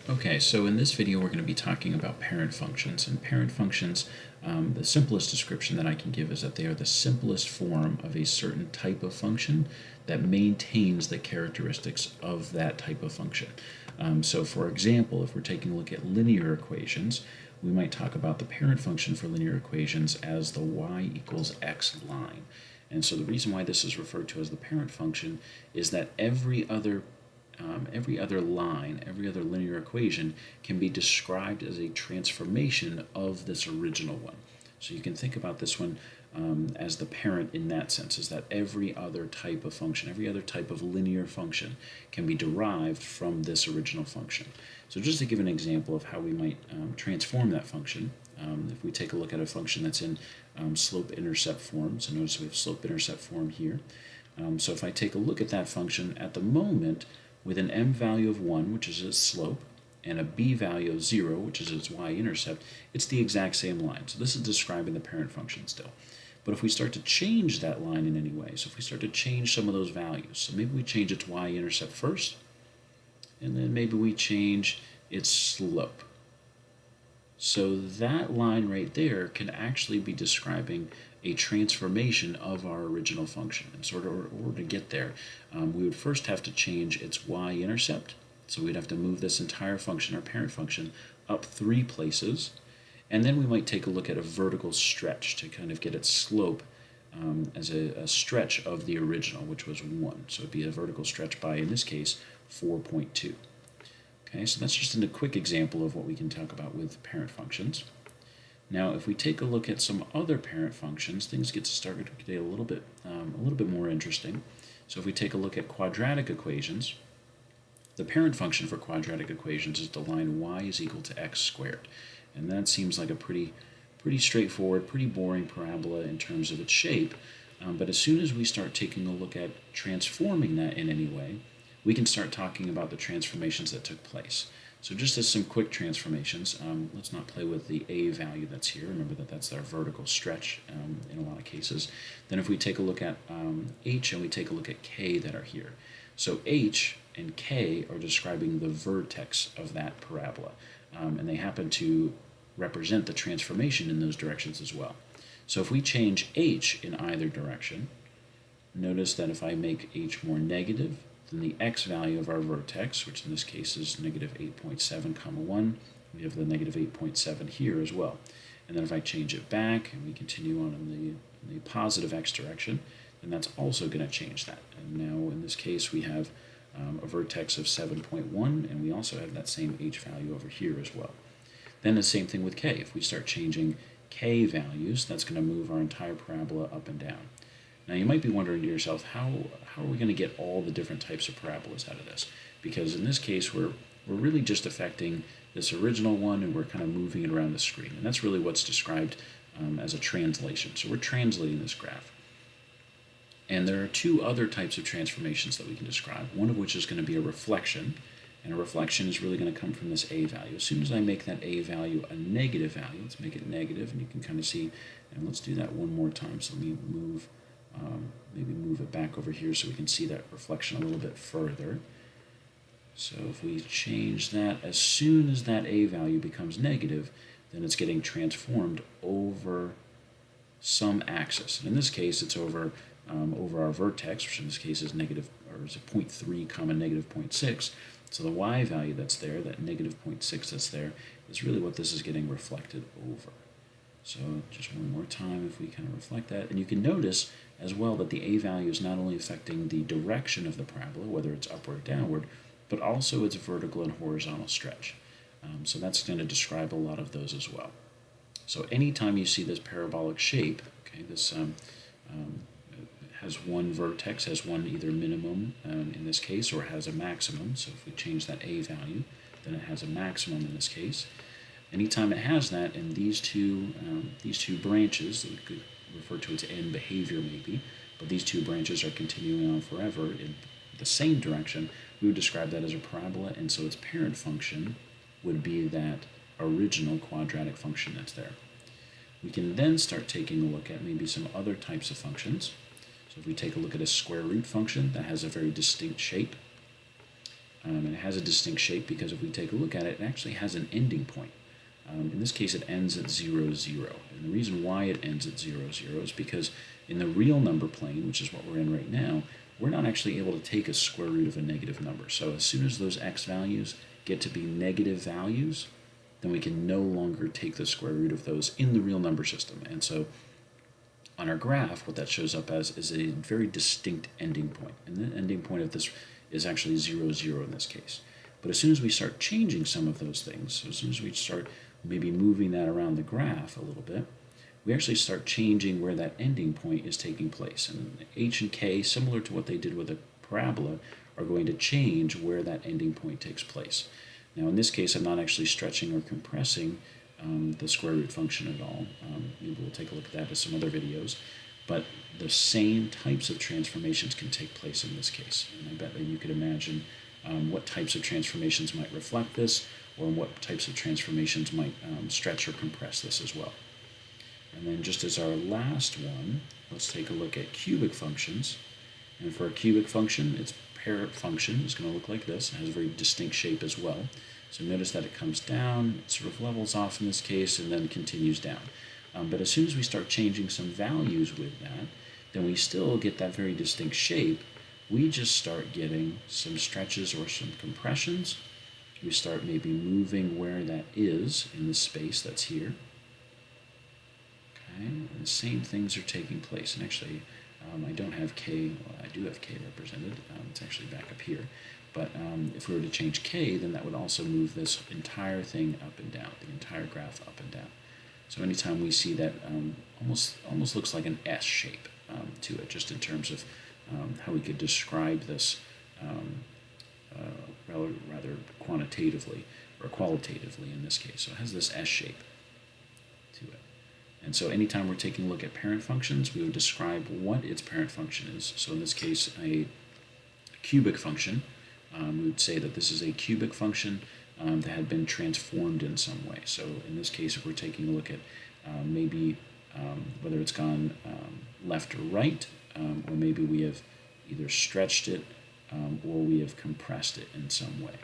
Okay, so in this video we're going to be talking about parent functions. And parent functions, the simplest description that I can give is that they are the simplest form of a certain type of function that maintains the characteristics of that type of function. So for example, if we're taking a look at linear equations, we might talk about the parent function for linear equations as the y equals x line. And so the reason why this is referred to as the parent function is that every other line, every other linear equation can be described as a transformation of this original one. So you can think about this one as the parent in that sense, is that every other type of function, every other type of linear function can be derived from this original function. So just to give an example of how we might transform that function, if we take a look at a function that's in slope-intercept form, so notice we have slope-intercept form here. So if I take a look at that function at the moment, with an m value of 1, which is its slope, and a b value of 0, which is its y-intercept, it's the exact same line. So this is describing the parent function still. But if we start to change that line in any way, so if we start to change some of those values, so maybe we change its y-intercept first, and then maybe we change its slope. So that line right there can actually be describing a transformation of our original function. And so in order to get there, we would first have to change its y-intercept. So we'd have to move this entire function, our parent function, up 3 places. And then we might take a look at a vertical stretch to kind of get its slope as a stretch of the original, which was 1. So it'd be a vertical stretch by, in this case, 4.2. Okay, so that's just a quick example of what we can talk about with parent functions. Now, if we take a look at some other parent functions, things get started to get a little bit more interesting. So if we take a look at quadratic equations, the parent function for quadratic equations is the line y is equal to x squared. And that seems like a pretty straightforward, pretty boring parabola in terms of its shape. But as soon as we start taking a look at transforming that in any way, we can start talking about the transformations that took place. So just as some quick transformations, let's not play with the a value that's here. Remember that that's our vertical stretch in a lot of cases. Then if we take a look at h and we take a look at k that are here. So h and k are describing the vertex of that parabola. And they happen to represent the transformation in those directions as well. So if we change h in either direction, notice that if I make h more negative, then the x value of our vertex, which in this case is negative 8.7, comma 1, we have the negative 8.7 here as well. And then if I change it back and we continue on in the positive x direction, then that's also going to change that. And now in this case we have a vertex of 7.1, and we also have that same h value over here as well. Then the same thing with k. If we start changing k values, that's going to move our entire parabola up and down. Now you might be wondering to yourself, how are we going to get all the different types of parabolas out of this? Because in this case, we're really just affecting this original one, and we're kind of moving it around the screen. And that's really what's described as a translation. So we're translating this graph. And there are 2 other types of transformations that we can describe, one of which is going to be a reflection. And a reflection is really going to come from this a value. As soon as I make that a value a negative value, let's make it negative, and you can kind of see, and let's do that one more time. So let me maybe move it back over here so we can see that reflection a little bit further. So if we change that, as soon as that a value becomes negative, then it's getting transformed over some axis. And in this case, it's over our vertex, which in this case is negative, or is a 0.3 comma negative 0.6. So the y value that's there, that negative 0.6 that's there, is really what this is getting reflected over. So just one more time if we kind of reflect that. And you can notice as well that the a value is not only affecting the direction of the parabola, whether it's upward or downward, but also its vertical and horizontal stretch. So that's going to describe a lot of those as well. So anytime you see this parabolic shape, okay, this has one vertex, has one either minimum in this case, or it has a maximum. So if we change that a value, then it has a maximum in this case. Anytime it has that, and these two branches that we could refer to as end behavior maybe, but these 2 branches are continuing on forever in the same direction, we would describe that as a parabola, and so its parent function would be that original quadratic function that's there. We can then start taking a look at maybe some other types of functions. So if we take a look at a square root function that has a very distinct shape, and it has a distinct shape because if we take a look at it, it actually has an ending point. In this case, it ends at 0, 0. And the reason why it ends at 0, 0 is because in the real number plane, which is what we're in right now, we're not actually able to take a square root of a negative number. So as soon as those x values get to be negative values, then we can no longer take the square root of those in the real number system. And so on our graph, what that shows up as is a very distinct ending point. And the ending point of this is actually 0, 0 in this case. But as soon as we start changing some of those things, so as soon as we start maybe moving that around the graph a little bit, we actually start changing where that ending point is taking place. And h and k, similar to what they did with a parabola, are going to change where that ending point takes place. Now in this case, I'm not actually stretching or compressing the square root function at all. Maybe we'll take a look at that in some other videos. But the same types of transformations can take place in this case. And I bet that you could imagine what types of transformations might reflect this, or what types of transformations might stretch or compress this as well. And then just as our last one, let's take a look at cubic functions. And for a cubic function, its parent function is going to look like this. It has a very distinct shape as well. So notice that it comes down, it sort of levels off in this case, and then continues down. But as soon as we start changing some values with that, then we still get that very distinct shape. We just start getting some stretches or some compressions. We start maybe moving where that is in the space that's here. Okay, and the same things are taking place. And actually, I don't have k, well, I do have k represented. It's actually back up here. But if we were to change k, then that would also move this entire thing up and down, the entire graph up and down. So anytime we see that, almost looks like an S shape to it, just in terms of how we could describe this rather quantitatively, or qualitatively in this case. So it has this S shape to it. And so anytime we're taking a look at parent functions, we would describe what its parent function is. So in this case, a cubic function, we would say that this is a cubic function that had been transformed in some way. So in this case, if we're taking a look at maybe whether it's gone left or right, or maybe we have either stretched it or we have compressed it in some way.